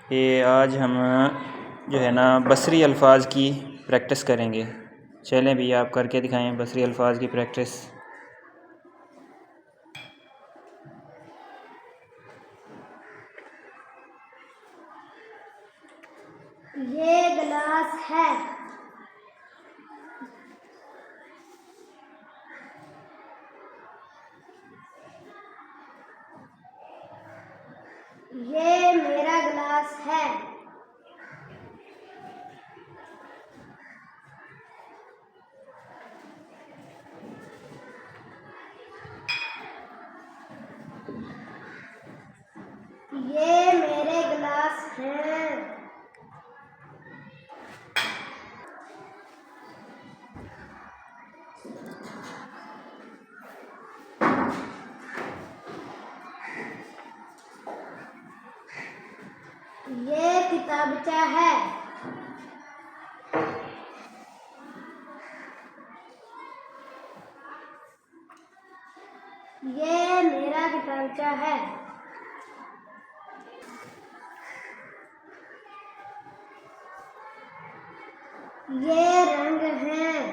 ये आज हम जो है ना बसरी अल्फाज की प्रैक्टिस करेंगे। चलें भैया, आप करके दिखाएं बसरी अल्फाज की प्रैक्टिस। ये गिलास है। ये मेरा गिलास है। ये मेरे गिलास हैं। ये किताबचा है। ये मेरा किताबचा है। ये रंग हैं।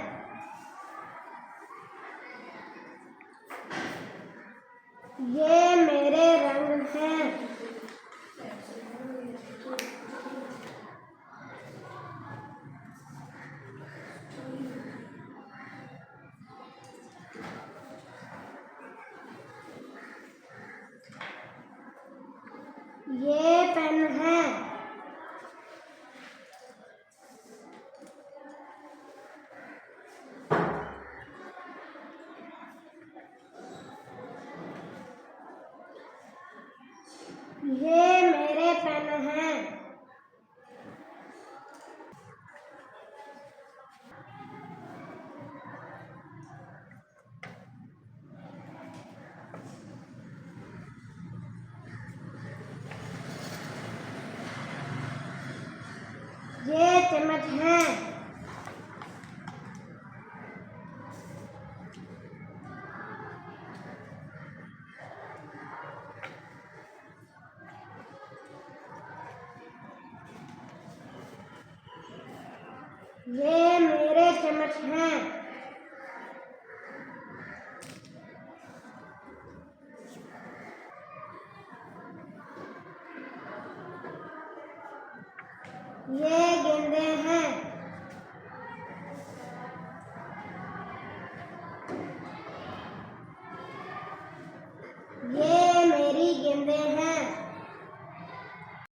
ये मेरे रंग हैं। ये पेन है। ये मेरे पेन हैं। ये चम्मच हैं। ये मेरे चम्मच हैं। ये